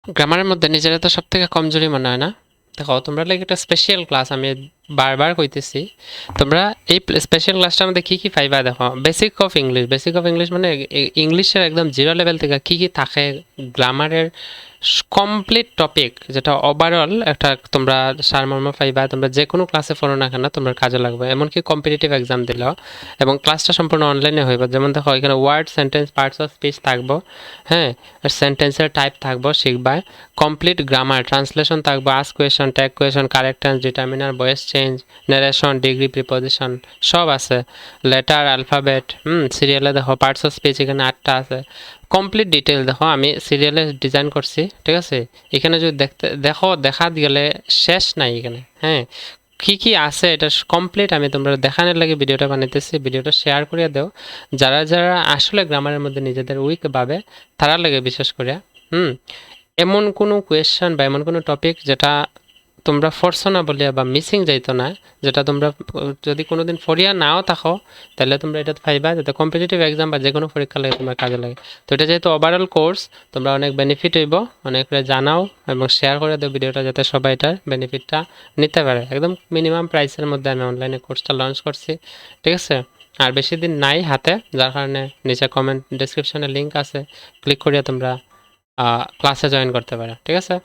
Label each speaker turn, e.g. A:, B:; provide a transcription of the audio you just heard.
A: গ্রামারের মধ্যে নিজেরা তো সব থেকে কমজোরি মনে হয় না? দেখো তোমরা লাগে একটা স্পেশাল ক্লাস আমি বারবার কইতেছি। তোমরা এই স্পেশাল ক্লাসটার মধ্যে কী কী পাইবা দেখো। বেসিক অফ ইংলিশ মানে ইংলিশের একদম জিরো লেভেল থেকে কী কী থাকে, গ্রামারের কমপ্লিট টপিক, যেটা ওভারঅল একটা তোমরা সারমর্ম পাইবা। তোমরা যে কোনো ক্লাসে পড়ো না কেন তোমরা কাজে লাগবে, এমনকি কম্পিটিটিভ এক্সাম দিলেও। এবং ক্লাসটা সম্পূর্ণ অনলাইনে হইব। যেমন দেখো এখানে word, sentence, parts of speech থাকবো, হ্যাঁ, আর সেন্টেন্সের টাইপ থাকবো শিখবা। কমপ্লিট গ্রামার, ট্রান্সলেশন থাকবো, ask question, tag question, correct tense, determiner, voice change, narration, degree, preposition সব আছে। লেটার, অ্যালফাবেট, সিরিয়ালে দেখো পার্টস অফ স্পিচ এখানে 8টা আছে। কমপ্লিট ডিটেল দেখো আমি সিরিয়ালে ডিজাইন করছি, ঠিক আছে? এখানে যদি দেখা গেলে শেষ নাই এখানে, হ্যাঁ। কি কি আছে এটা কমপ্লিট আমি তোমরা দেখানোর লাগে ভিডিওটা বানাইতেছি। ভিডিওটা শেয়ার করে দাও যারা যারা আসলে গ্রামারের মধ্যে নিজেদের উইক ভাবে, তারা লাগে বিশেষ করে। হুম এমন কোনো কোয়েশ্চেন বা এমন কোনো টপিক যেটা তোমরা ফরছো না বলিয়া বা মিসিং যাইতো না, যেটা তোমরা যদি কোনোদিন ফরিয়া নাও থাকো, তাহলে তোমরা এটা পাইবা, যাতে কম্পিটিটিভ এক্সাম বা যে কোনো পরীক্ষা লাগে তোমার কাজে লাগে। তো এটা যেহেতু ওভারঅল কোর্স, তোমরা অনেক বেনিফিট হইব। অনেক জানাও এবং শেয়ার করে দাও ভিডিওটা, যাতে সবাই এটার বেনিফিটটা নিতে পারে। একদম মিনিমাম প্রাইসের মধ্যে আমি অনলাইনে কোর্সটা লঞ্চ করছি, ঠিক আছে? আর বেশি দিন নাই হাতে, যার কারণে নিচে কমেন্ট ডিসক্রিপশনে লিঙ্ক আছে, ক্লিক করিয়া তোমরা ক্লাসে জয়েন করতে পারো, ঠিক আছে?